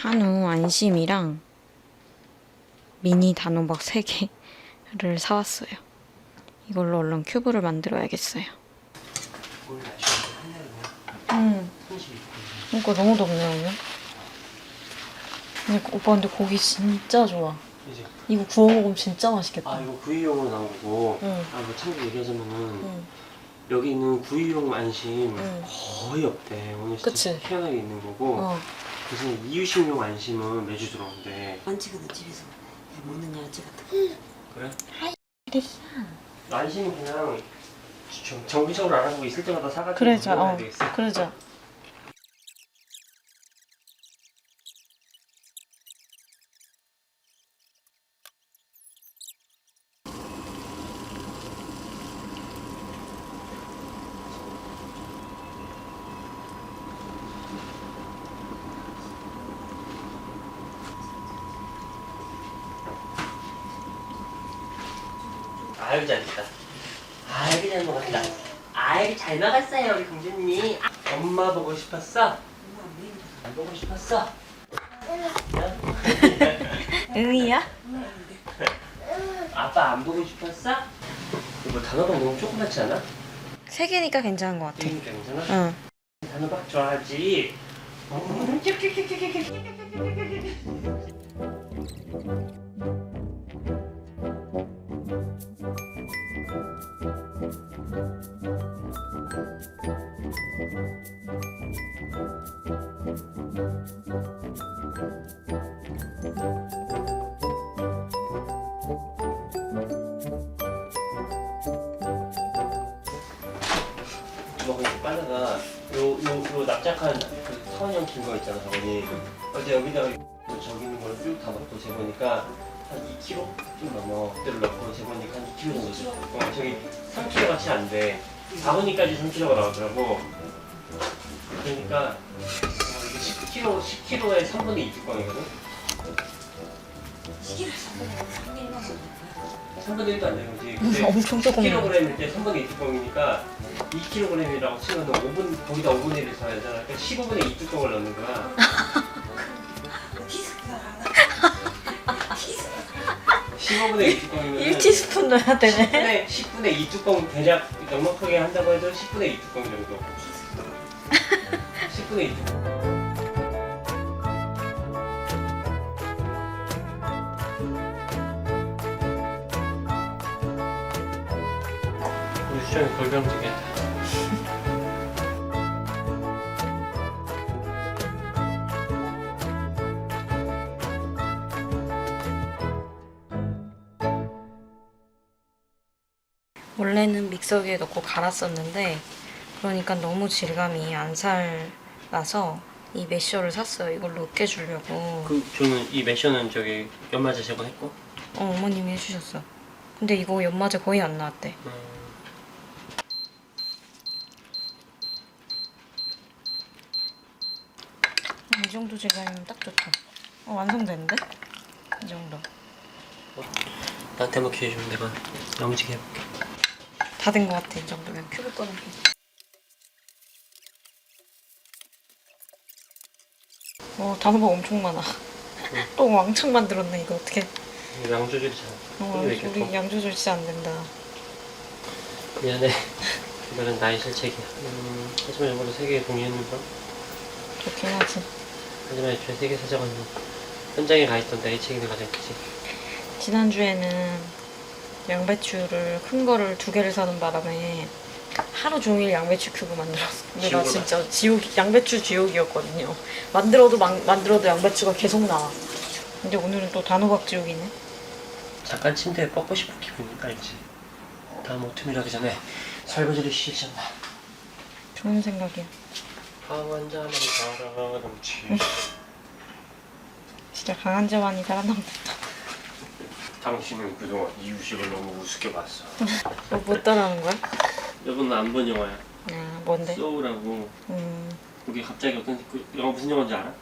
한우 안심이랑 미니 단호박 3개를 사왔어요. 이걸로 얼른 큐브를 만들어야겠어요. 그러니까 너무 덥네 오늘. 근데 오빠 근데 고기 진짜 좋아. 이제 이거 구워 먹으면 진짜 맛있겠다. 아 이거 구이용으로 나온 거고. 응. 아 뭐 참고 얘기하자면은 응. 여기 있는 구이용 안심 응. 거의 없대. 오늘 그치? 진짜 희한하게 있는 거고. 어. 대신 이유식용 안심은 매주 들어온대. 안치거든 집에서 먹는 야채 같은 거. 그래? 됐어. 안심은 그냥 정기적으로 안 하고 있을 때마다 사가지고 그러자. 먹어야 되겠어. 그러자. 아유 잘했다. 아유 잘 먹었다. 아유 잘 먹었어요 우리 공주님. 엄마 보고 싶었어? 안 보고 싶었어? 응이야? 아빠 안 보고 싶었어? 이거 단호박 너무 조그맣지 않아? 3개니까 괜찮은 것 같아. 그러니까 괜찮아? 응. 단호박 좋아하지? 먹으니 빨라가 요 납작한 그 타원형 긴 거 있잖아 저거니. 어제 여기다가 저기 있는 걸 쭉 다 넣고 재보니까 한 2kg 좀 넘어. 그대로 넣고 재보니까 한 2kg 정도 돼. 저기 3kg 같이 안 돼. 4분위까지 3kg가 나오더라고. 그러니까 이게 10kg에 3분의 2 뚜껑이거든. 시계를 삼계만 먹는 거야. 3분의 1도 안 되는 거지. 근데 엄청 조금이네. 10kg일 때 3분의 2 뚜껑이니까 2kg이라고 치면 5분, 거기다 5분의 1을 더해야 되잖아. 그러니까 15분의 2 뚜껑을 넣는 거야. 티스크가 하나. 15분의 2 뚜껑이면 1티스푼 넣어야 되네. 10분의 2 뚜껑 대략 넉넉하게 한다고 해도 10분의 2 뚜껑 정도. 10분의 2 뚜껑. 우리 수정이 골병 되겠다. 원래는 믹서기에 넣고 갈았었는데 그러니까 너무 질감이 안 살라서 이 매셔를 샀어요. 이걸로 으깨주려고. 저는 이 매셔는 저기 연마제 제공했고. 어머님이 해주셨어. 근데 이거 연마제 거의 안 나왔대. 이 정도 질감이면 딱 좋다. 완성됐는데? 이 정도. 나한테 한번 기회 주면 내가 야무지게 해볼게. 다 된 것 같아. 이 정도면 큐브 꺼내기. 단호박 엄청 많아. 또 왕창 만들었네. 이거 어떻게? 양 조절이 잘. 왜 이렇게 우리 양 조절 진짜 안 된다. 미안해. 이거는 나의 실책이야. 하지만 이걸로 3개 동의했는 걸. 좋긴 하지. 하지만 애초에 3개 사자고 있는 현장에 가 있던 나의 책임이 가장 크지. 지난주에는 양배추를 큰 거를 2개를 사는 바람에 하루 종일 양배추 큐브 만들었어. 근데 나 진짜 양배추 지옥이었거든요. 만들어도 양배추가 계속 나와. 근데 오늘은 또 단호박 지옥이네. 잠깐 침대에 뻗고 싶은 기분이 알지? 다음 오트밀 하기 전에 설거지를 시작한다. 좋은 생각이야. 강한 자만 살아남지. 진짜 강한 자만이 살아남는다. 당신은 그동안 이유식을 너무 우습게 봤어. 못 따라하는 거야? 여보는 안 본 영화야. 아, 뭔데? 소우라고. 음, 그게 갑자기 그 영화 무슨 영화인지 알아?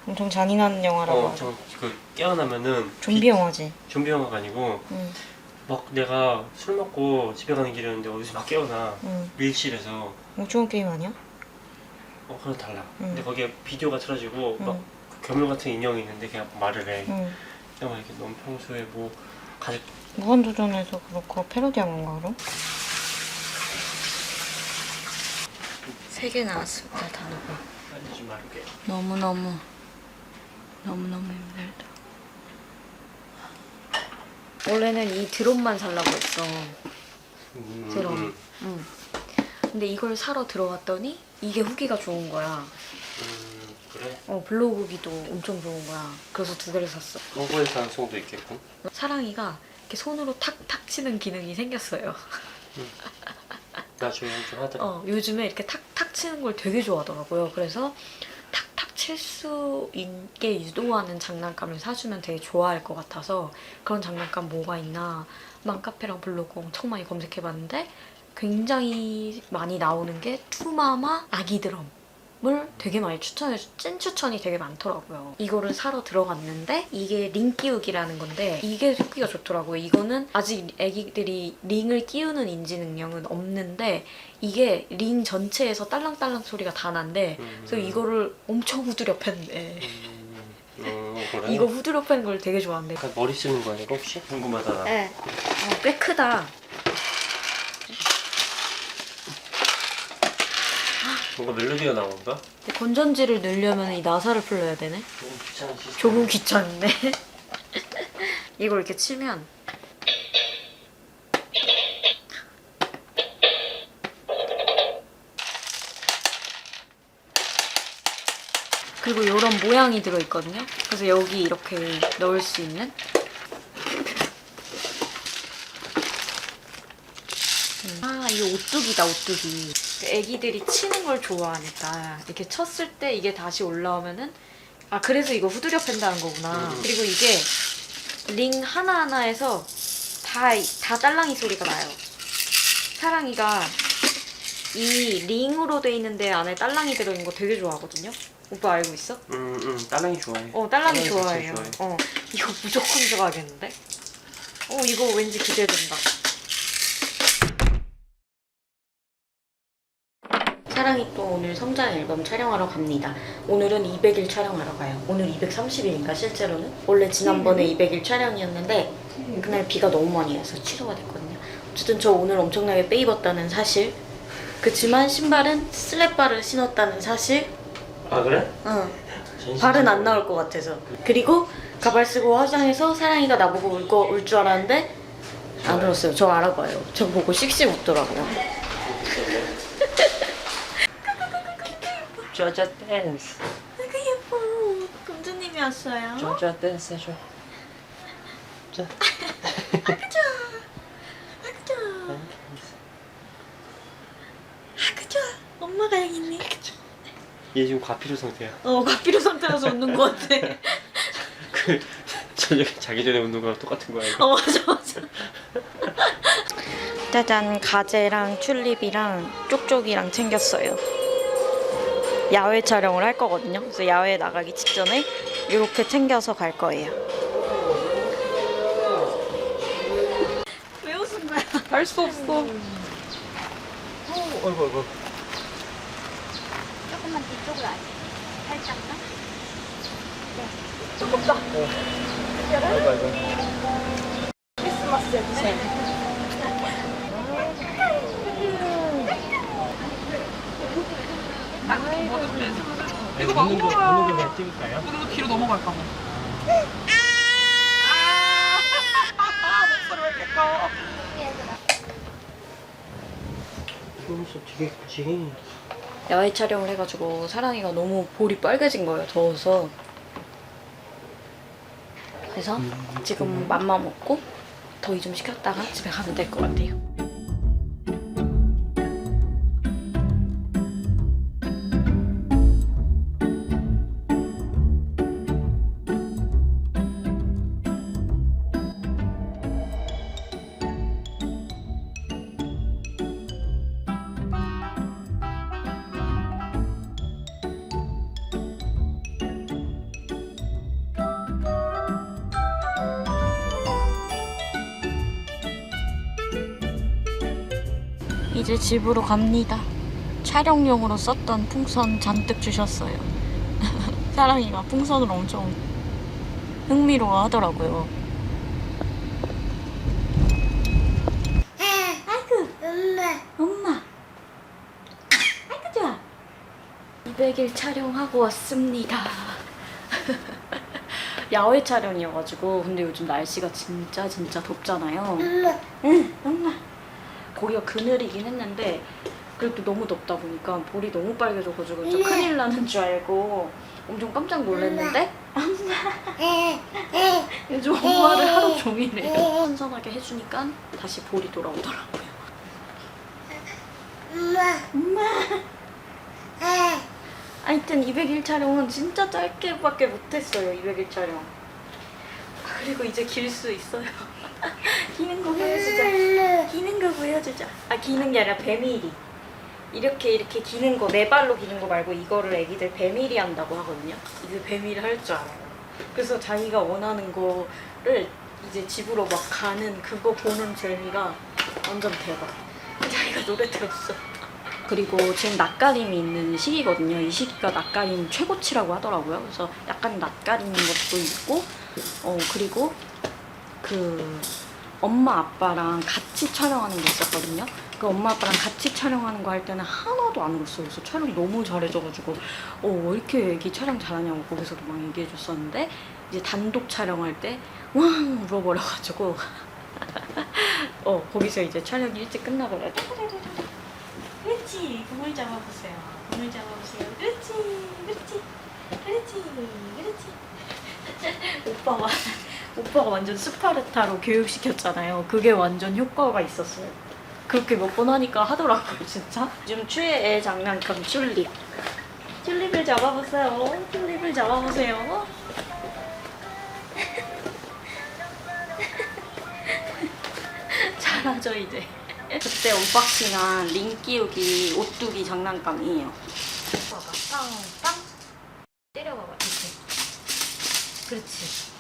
엄청 잔인한 영화라고 하죠. 엄청 깨어나면은 좀비 영화지. 좀비 영화가 아니고 막 내가 술 먹고 집에 가는 길이었는데 어디서 막 깨어나. 밀실에서. 좋은 게임 아니야? 그건 달라. 응. 근데 거기에 비디오가 틀어지고 막 괴물 같은 인형이 있는데 그냥 말을 해. 응. 그냥 이렇게 너무 평소에 뭐 가족 무한도전에서 그렇고 패러디한 건가 그럼? 3개 나왔습니다 단어가. 빨리 좀 말할게. 너무너무 힘들다. 원래는 이 드롭만 살라고 했어. 드럼. 응. 근데 이걸 사러 들어갔더니 이게 후기가 좋은 거야. 그래? 블로우 후기도 엄청 좋은 거야. 그래서 2개를 샀어. 한국의 가능성도 있겠군. 사랑이가 이렇게 손으로 탁탁 치는 기능이 생겼어요. 나중에 좀 하더라. 요즘에 이렇게 탁탁 치는 걸 되게 좋아하더라고요. 그래서 탁탁 칠 수 있게 유도하는 장난감을 사주면 되게 좋아할 것 같아서 그런 장난감 뭐가 있나 맘카페랑 블로그 엄청 많이 검색해봤는데 굉장히 많이 나오는 게 투마마 아기 드럼을 되게 많이 찐 추천이 되게 많더라고요. 이거를 사러 들어갔는데 이게 링 끼우기라는 건데 이게 소리가 좋더라고요. 이거는 아직 애기들이 링을 끼우는 인지 능력은 없는데 이게 링 전체에서 딸랑딸랑 소리가 다 난대. 그래서 이거를 엄청 후드려 팬대. 그래? 이거 후드려 팬 걸 되게 좋아한대. 머리 쓰는 거야 이거 혹시? 궁금하다 나. 네. 꽤 크다. 뭔가 멜로디가 나온다? 건전지를 넣으려면 이 나사를 풀러야 되네. 조금 귀찮은 시스템. 조금 귀찮은데. 이걸 이렇게 치면 그리고 이런 모양이 들어있거든요. 그래서 여기 이렇게 넣을 수 있는 이거 오뚜기다 오뚜기. 애기들이 치는 걸 좋아하니까 이렇게 쳤을 때 이게 다시 올라오면은 그래서 이거 후드려 팬다는 거구나. 그리고 이게 링 하나하나에서 다 딸랑이 소리가 나요. 사랑이가 이 링으로 돼 있는데 안에 딸랑이 들어있는 거 되게 좋아하거든요. 오빠 알고 있어? 딸랑이 좋아해. 딸랑이 좋아해요. 좋아해. 이거 무조건 좋아하겠는데? 이거 왠지 기대된다. 사랑이 또 오늘 성장 앨범 촬영하러 갑니다. 오늘은 200일 촬영하러 가요. 오늘 230일인가 실제로는? 원래 지난번에 200일 촬영이었는데 그날 비가 너무 많이 와서 취소가 됐거든요. 어쨌든 저 오늘 엄청나게 빼입었다는 사실, 그치만 신발은 슬랩바를 신었다는 사실. 그래? 응. 발은 안 나올 것 같아서. 그리고 가발 쓰고 화장해서 사랑이가 나보고 울 줄 알았는데 안 울었어요. 저 알아봐요. 저 보고 씩씩 웃더라고요. 쪼자 댄스. 되게 예뻐. 공주님이 왔어요. 쪼자 댄스 해줘. 자. 아그자. 아그자. 아그자. 엄마가 여기 있네. 얘 지금 과피료 상태야. 과피료 상태라서 웃는 것 같아. 저녁에 자기 전에 웃는 거랑 똑같은 거야 이거. 맞아. 짜잔, 가재랑 튤립이랑 쪽쪽이랑 챙겼어요. 야외 촬영을 할 거거든요. 그래서 야외에 나가기 직전에 이렇게 챙겨서 갈 거예요. 왜 웃은 거야? 할 수 없어. 어이구. 조금만 뒤쪽으로 앉아. 살짝만. 아이고. 이거 막 울어요. 먹는 거 찍을까요? 이거 뒤로 넘어갈까 봐. 목소리 왜 이렇게 커? 눈썹 되게 예쁘지. 야외 촬영을 해가지고 사랑이가 너무 볼이 빨개진 거예요. 더워서. 그래서 지금 맘마 먹고 더위 좀 식혔다가 집에 가면 될 것 같아요. 이제 집으로 갑니다. 촬영용으로 썼던 풍선 잔뜩 주셨어요. 사랑이가 풍선을 엄청 흥미로워 하더라고요. 아이고, 엄마. 아이고, 좋아. 200일 촬영하고 왔습니다. 야외 촬영이어가지고, 근데 요즘 날씨가 진짜 덥잖아요. 응, 엄마. 거기가 그늘이긴 했는데, 그래도 너무 덥다 보니까 볼이 너무 빨개져가지고 진짜 큰일 나는 줄 알고 엄청 깜짝 놀랐는데 요즘 엄마를 하루 종일 해요. 선선하게 해주니까 다시 볼이 돌아오더라고요. 엄마. 하여튼 200일 촬영은 진짜 짧게밖에 못했어요. 200일 촬영. 그리고 이제 길 수 있어요. 기는 거 보여주자. 기는 거 보여주자. 아, 기는 게 아니라 배밀이. 이렇게 기는 거, 네 발로 기는 거 말고 이거를 애기들 배밀이 한다고 하거든요. 이제 배밀이 할 줄 알아요. 그래서 자기가 원하는 거를 이제 집으로 막 가는 그거 보는 재미가 완전 대박. 자기가 노래 들었어. 그리고 지금 낯가림이 있는 시기거든요. 이 시기가 낯가림 최고치라고 하더라고요. 그래서 약간 낯가리는 것도 있고, 그리고 그 엄마 아빠랑 같이 촬영하는 게 있었거든요. 그 엄마 아빠랑 같이 촬영하는 거 할 때는 하나도 안 울었어요. 그래서 촬영 너무 잘해줘가지고 왜 이렇게 애기 촬영 잘하냐고 거기서도 막 얘기해줬었는데, 이제 단독 촬영할 때 왕 울어버려가지고 거기서 이제 촬영이 일찍 끝나버려요. 그렇지, 그물 잡아보세요. 그물 잡아보세요. 그렇지. 오빠가 완전 스파르타로 교육시켰잖아요. 그게 완전 효과가 있었어요. 그렇게 몇 번 하니까 하더라고요, 진짜. 요즘 최애 장난감 튤립. 튤립을 잡아보세요. 튤립을 잡아보세요. 잘하죠, 이제. 그때 언박싱한 링 끼우기, 옷두기 장난감이에요. 봐봐, 빵빵. 때려봐봐, 이렇게. 그렇지.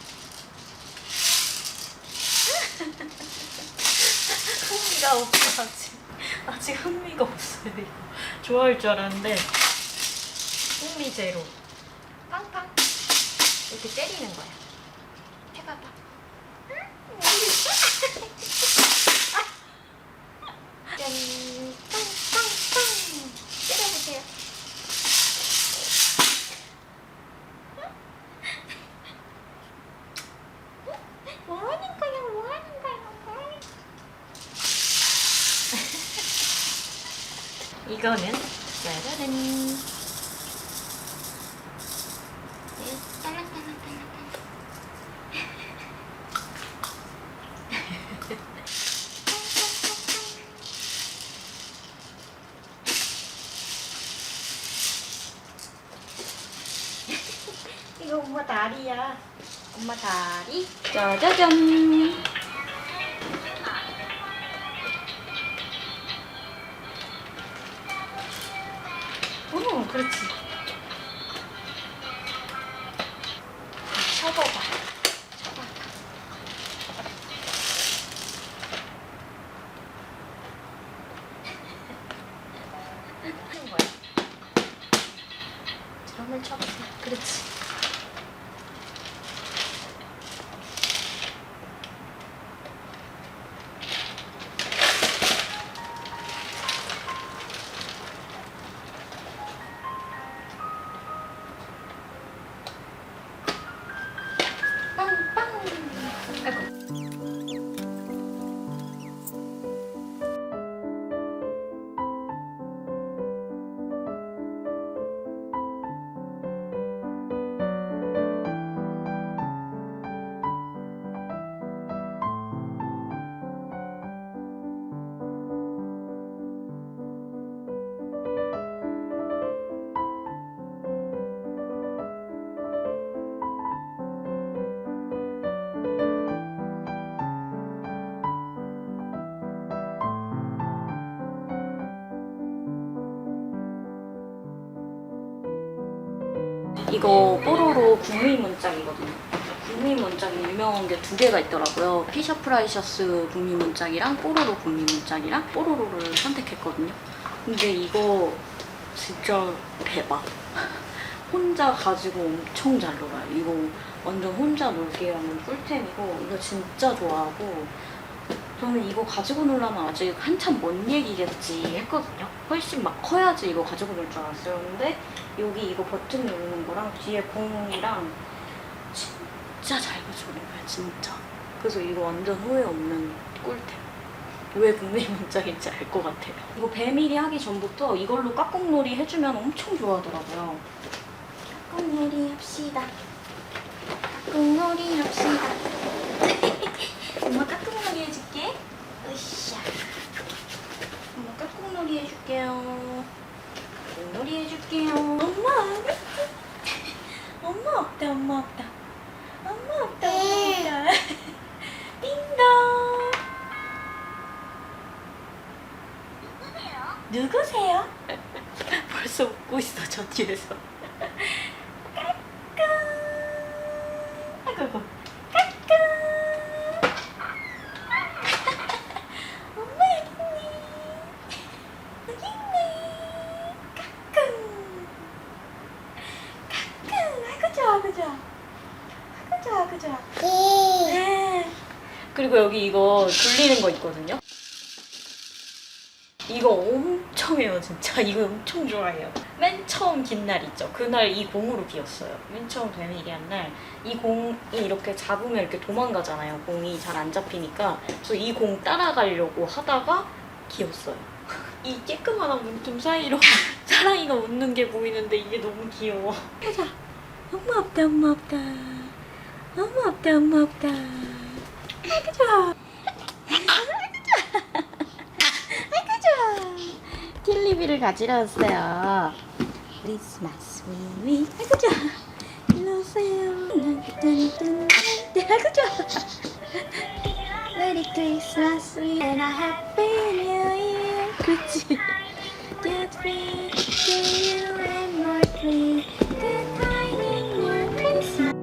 흥미가 없어, 아직 흥미가 없어요. 이거 좋아할 줄 알았는데 흥미 제로. 빵빵 이렇게 때리는 거야. 해봐봐. 짠, 빵빵빵 때려보세요. 뭐하는 거야? 이거는 짜라란. 이거 엄마 다리야. 엄마 다리. 짜자잔. 그렇지. 쳐봐봐. 하는 거야. 드럼을 쳐보세요. 그렇지. 이거 뽀로로 국미문짝이거든요. 국미문짝이 유명한 게 두 개가 있더라고요. 피셔프라이셔스 국미문짝이랑 뽀로로 국미문짝이랑 뽀로로를 선택했거든요. 근데 이거 진짜 대박. 혼자 가지고 엄청 잘 놀아요. 이거 완전 혼자 놀게 하는 꿀템이고 이거 진짜 좋아하고 저는 이거 가지고 놀려면 아직 한참 먼 얘기겠지 했거든요. 훨씬 막 커야지 이거 가지고 놀 줄 알았어요. 근데 여기 이거 버튼 누르는 거랑 뒤에 공이랑 진짜 잘 가지고 놀아요. 진짜. 그래서 이거 완전 후회 없는 꿀템. 왜 국내 문짝인지 알 것 같아요. 이거 배밀이 하기 전부터 이걸로 깍꿍놀이 해주면 엄청 좋아하더라고요. 깍꿍놀이 합시다. 깍꿍놀이 합시다. 엄마 깍꿍놀이 해줄게. 으쌰. 엄마 깍꿍놀이 해줄게요. 깍꿍놀이 해줄게요. 엄마 엄마 없다 엄마 없다. 엄마 없다 엄마 없다. 띵동. 누구세요? 벌써 웃고 있어 저 뒤에서. 까꿍. 아이고 까꿍. 엄마 여기 있네. 여기 있네. 까꿍. 까꿍. 아이고 좋아 아이고 좋아. 아이고 좋아 아이고 좋아. 네. 그리고 여기 이거 돌리는 거 있거든요. 이거 엄청 해요 진짜. 이거 엄청 좋아해요. 맨 처음 긴 날 있죠. 그날 이 공으로 기었어요. 맨 처음 되밀이 한 날 이 공이 이렇게 잡으면 이렇게 도망가잖아요. 공이 잘 안 잡히니까. 그래서 이 공 따라가려고 하다가 기었어요. 이 깨끗한 문틈 사이로 사랑이가 웃는 게 보이는데 이게 너무 귀여워. 가자. 엄마 없다 엄마 없다. 엄마 없다 엄마 없다. 아이고 좋아. 틸리비를 가지러 왔어요. 크리스마스 위위. 아이고 좋아. 일로 오세요. 아이고 좋아. 메리 크리스마스 and a happy new year. 그렇지. Get free to you and more free. Good time in your Christmas.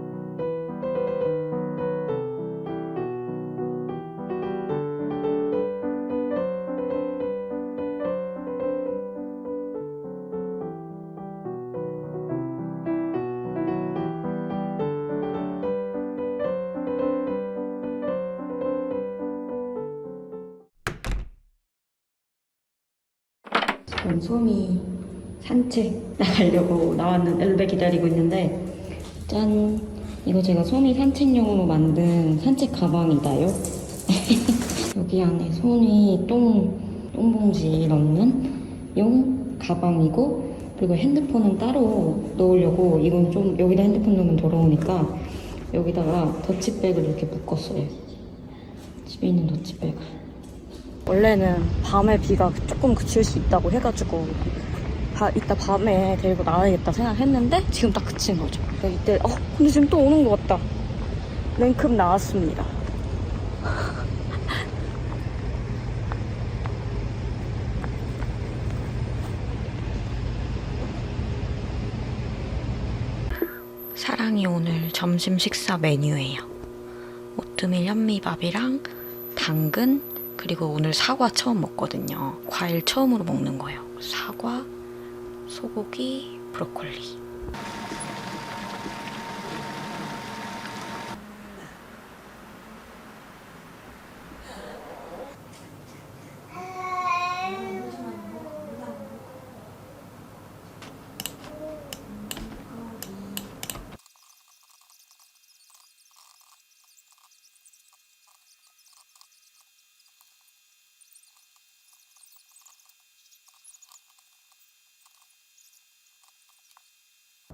지금 솜이 산책 나가려고 나왔는 엘베 기다리고 있는데 짠! 이거 제가 솜이 산책용으로 만든 산책 가방이다요. 여기 안에 솜이 똥봉지 넣는 용 가방이고 그리고 핸드폰은 따로 넣으려고 이건 좀 여기다 핸드폰 넣으면 더러우니까 여기다가 더치백을 이렇게 묶었어요. 집에 있는 더치백을. 원래는 밤에 비가 조금 그칠 수 있다고 해가지고 이따 밤에 데리고 나와야겠다 생각했는데 지금 딱 그친 거죠. 이때 근데 지금 또 오는 것 같다. 냉큼 나왔습니다. 사랑이 오늘 점심 식사 메뉴예요. 오트밀 현미밥이랑 당근 그리고 오늘 사과 처음 먹거든요. 과일 처음으로 먹는 거예요. 사과, 소고기, 브로콜리.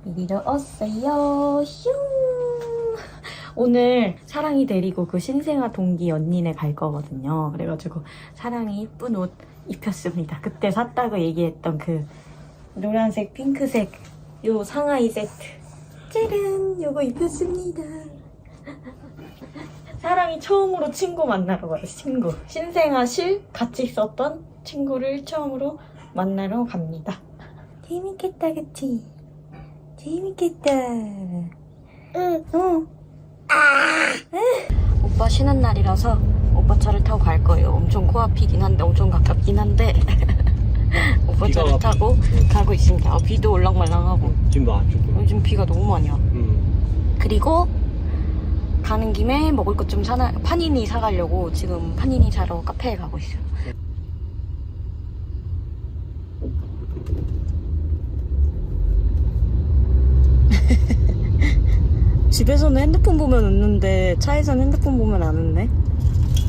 이리로 오세요. 슝. 오늘 사랑이 데리고 그 신생아 동기 언니네 갈 거거든요. 그래가지고 사랑이 이쁜 옷 입혔습니다. 그때 샀다고 얘기했던 그 노란색, 핑크색 요 상하이 세트. 짜란! 요거 입혔습니다. 사랑이 처음으로 친구 만나러 가요. 친구. 신생아 실 같이 있었던 친구를 처음으로 만나러 갑니다. 재밌겠다, 그치? 재밌겠다. 응. 오빠 쉬는 날이라서 오빠 차를 타고 갈 거예요. 엄청 코앞이긴 한데, 엄청 가깝긴 한데 버스를 타고 가고 있습니다. 비도 올랑말랑하고 지금 봐 조금. 요즘 비가 너무 많이 와. 그리고 가는 김에 먹을 것 좀 파니니 사가려고 지금 파니니 사러 카페에 가고 있어요. 집에서는 핸드폰 보면 웃는데 차에서는 핸드폰 보면 안 웃네.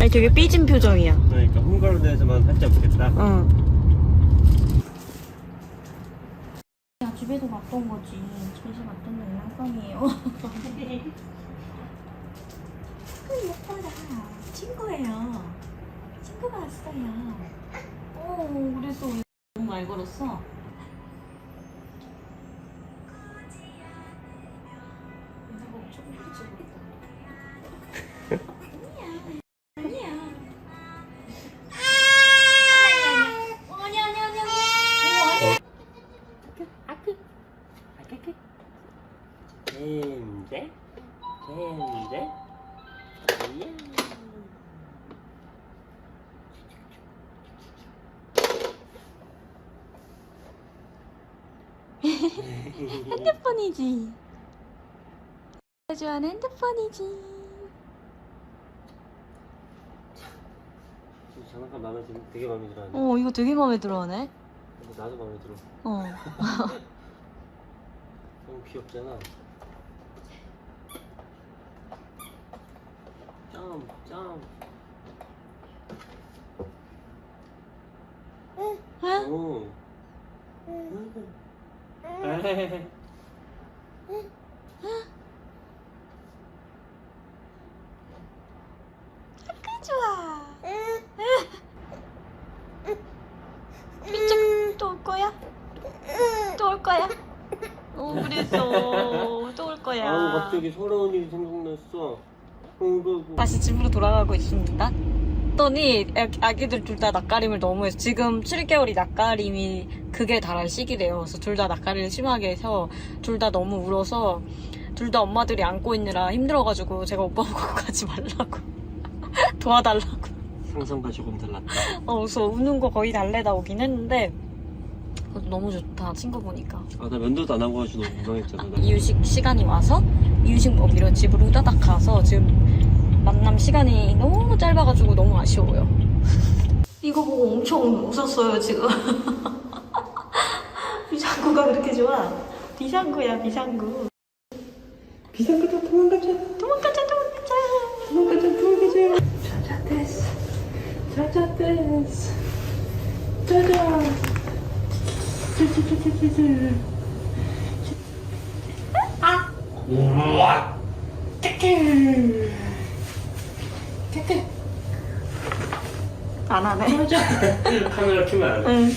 아니 되게 삐진 표정이야. 그러니까 홈가로드에서만 살짝 웃겠다. 응. 야 집에서 봤던 거지. 집에서 봤던 장난감이에요. 예뻐라. 친구예요. 친구가 왔어요. 그래서 너무 말 걸었어. 젠제? 젠제? 핸드폰이지. 좋아하는 핸드폰이지. 장난감 되게 마음에 들어. 이거 되게 마음에 들어하네. 나도 마음에 들어. 너무 귀엽잖아. 점. 오. 좋아. 이쪽 또 올 거야? 또 올 거야? 그랬어. 또 올 거야. 갑자기 서러운 일이 생각났어. 다시 집으로 돌아가고 있습니다. 했더니 아기들 둘 다 낯가림을 너무 해서 지금 7개월이 낯가림이 극에 달할 시기래요. 그래서 둘 다 낯가림을 심하게 해서 둘 다 너무 울어서 둘 다 엄마들이 안고 있느라 힘들어가지고 제가 오빠 보고 가지 말라고 도와달라고. 상상과 조금 달랐다. 그래서 우는 거 거의 달래다 오긴 했는데 너무 좋다 친구 보니까. 나 면도도 안 하고 가지고 너무 민망했잖아. 이유식 시간이 와서 이유식 먹이러 집으로 후다닥 가서 지금 만남 시간이 너무 짧아가지고 너무 아쉬워요. 이거 보고 엄청 웃었어요 지금. 비상구가 그렇게 좋아. 비상구야 비상구. 비상구도 도망가자. 자자 댄스. 짜자. 우와. 안 하네. 카메라 켜면 안 해. 응.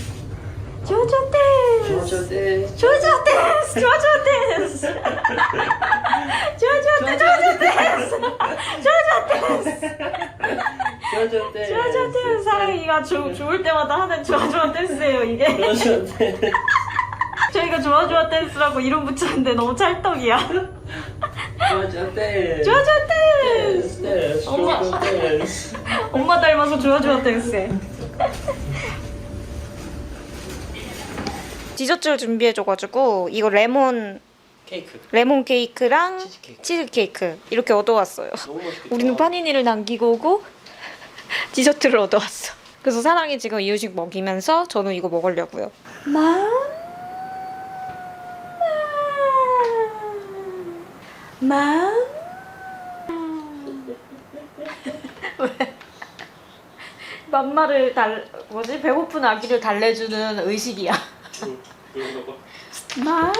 조조 댄스. 조조 댄스. 사랑이가 좋을 때마다 하는 좋아 댄스예요 이게. 저희가 좋아 댄스라고 이름 붙였는데 너무 찰떡이야. 좋아 댄스. 엄마 닮아서 좋아 댄스해. 디저트를 준비해줘가지고 이거 레몬 케이크랑 치즈 케이크 이렇게 얻어왔어요. 너무 맛있겠다. 우리는 파니니를 남기고 오고 디저트를 얻어왔어. 그래서 사랑이 지금 이유식 먹이면서 저는 이거 먹으려고요. 왜? 맘마를 배고픈 아기를 달래주는 의식이야. 맘마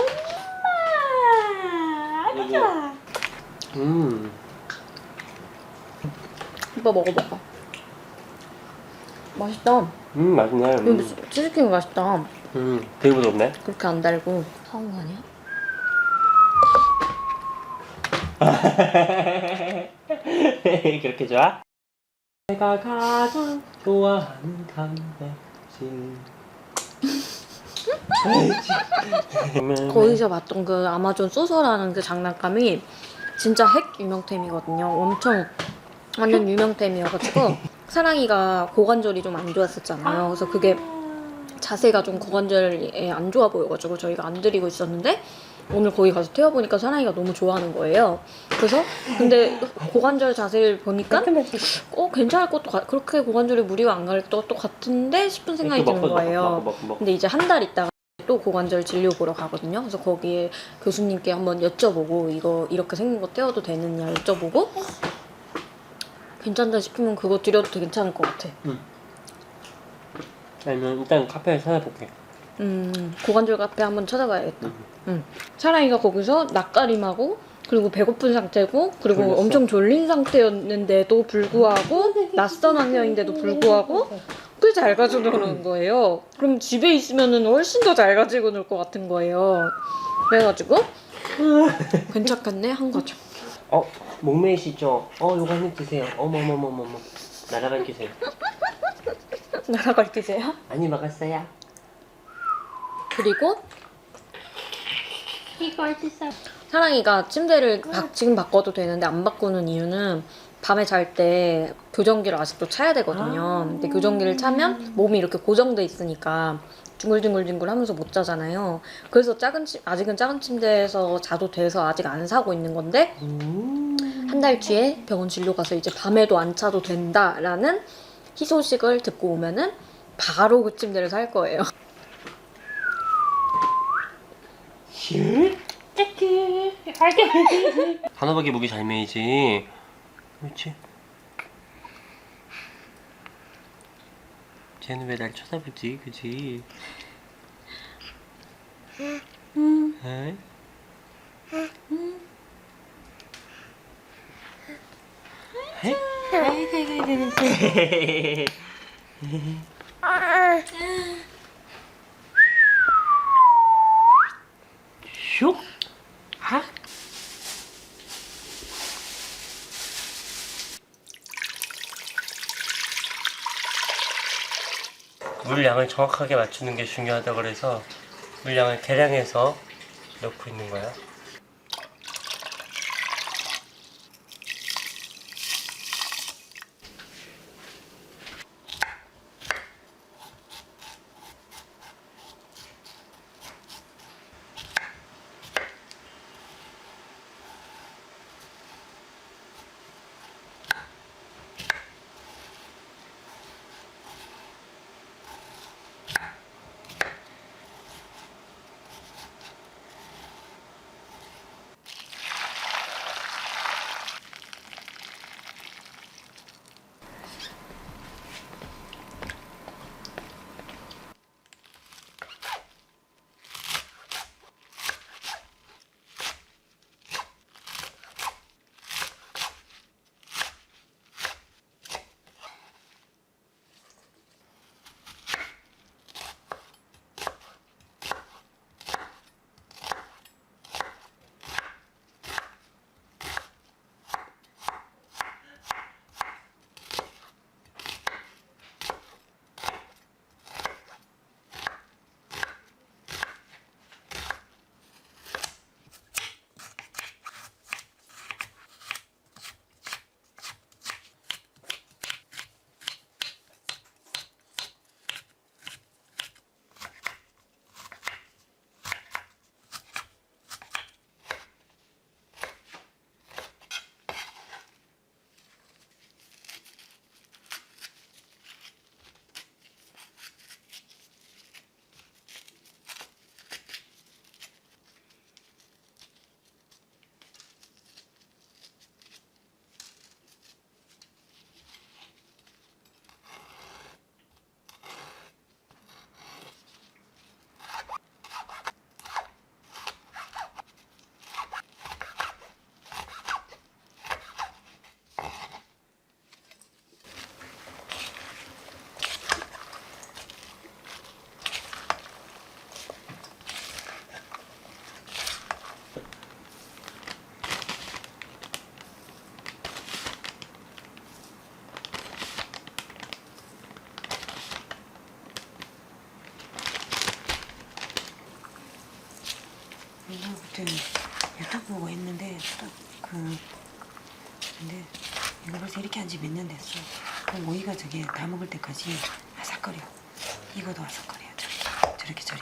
아기 좋아. 오빠 먹어봐. 맛있다. 맛있네. 치즈케이크 맛있다. 되게 부드럽네. 그렇게 안 달고. 사온 거 아니야? 그렇게 좋아? 내가 가장 좋아하는 단백질. 거기서 봤던 그 아마존 소서라는 그 장난감이 진짜 핵 유명템이거든요. 완전 유명템이어가지고 사랑이가 고관절이 좀 안 좋았었잖아요. 그래서 그게 자세가 좀 고관절에 안 좋아 보여가지고 저희가 안 드리고 있었는데 오늘 거기 가서 태워보니까 사랑이가 너무 좋아하는 거예요. 그래서 근데 고관절 자세를 보니까 괜찮을 것도 그렇게 고관절에 무리가 안 갈 것도 같은데 싶은 생각이 드는 거예요. 근데 이제 한 달 있다가 또 고관절 진료 보러 가거든요. 그래서 거기에 교수님께 한번 여쭤보고 이거 이렇게 생긴 거 떼어도 되느냐 여쭤보고 괜찮다 싶으면 그거 드려도 되게 괜찮을 것 같아. 아니면 일단 카페에 찾아볼게. 고관절 카페 한번 찾아봐야겠다. 사랑이가 거기서 낯가림하고 그리고 배고픈 상태고 그리고 졸렸어. 엄청 졸린 상태였는데도 불구하고 낯선 환경인데도 불구하고 꽤 잘 가지고 노는 거예요. 그럼 집에 있으면은 훨씬 더 잘 가지고 놀 것 같은 거예요. 그래가지고 괜찮겠네 한 거죠. 목매시죠? 요거 한 입 드세요. 어머머머머머. 날아갈 기세요. 나라가 끼세요? 많이 먹었어요. 그리고 이거 어딨어? 사랑이가 침대를 지금 바꿔도 되는데 안 바꾸는 이유는 밤에 잘 때 교정기를 아직도 차야 되거든요. 근데 교정기를 차면 몸이 이렇게 고정돼 있으니까 둥글둥글둥글 하면서 못 자잖아요. 그래서 아직은 작은 침대에서 자도 돼서 아직 안 사고 있는 건데 한 달 뒤에 병원 진료 가서 이제 밤에도 안 차도 된다라는 희소식을 듣고 오면은 바로 그 침대를 살 거예요. 단호박이 목이 잘 메이지. 그렇지. 쟤는 왜 날 쳐다보지? 그지? 응? 슉! 하? 물량을 정확하게 맞추는 게 중요하다 그래서 물량을 계량해서 넣고 있는 거야. 내가 그때 유튜브 보고 했는데 근데 이거 벌써 이렇게 한 지 몇 년 됐어. 그럼 오이가 저게 다 먹을 때까지 아삭거려. 이거도 아삭거려야 돼. 저렇게 저리.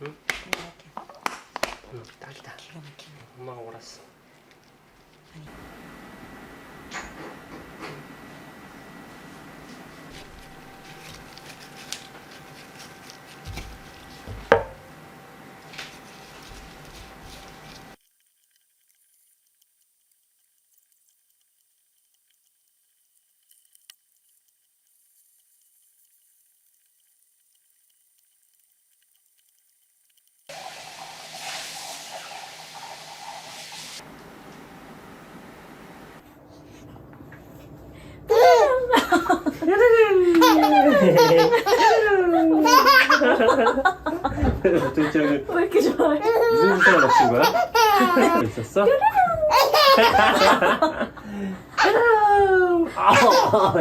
응? 응, 딱이다. 기가 막히네. 엄마가 옳았어. 도대체 오늘 왜 이렇게 좋아해? 무슨 짓을 마신 거야? 있었어?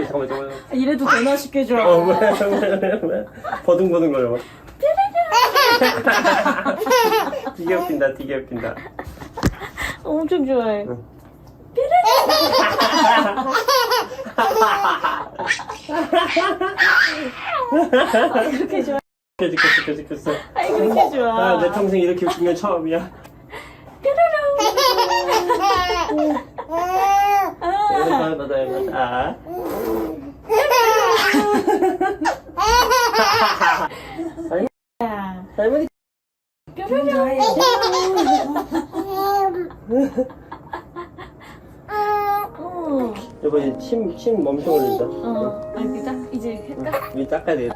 잠깐만. 이래도 되나 싶게 좋아. 뭐야. 버둥버둥 거려. 되게 웃긴다. 엄청 좋아해. 이렇게 좋아. 죽겠어. 아이 그렇게 좋아. 내 평생 이렇게 웃긴 건 처음이야. 맞아. 할머니. 좋아해. 어. 여보 이제 침 멈춰 걸린다. 아니다. 이제 할까? 위 닦아야 돼.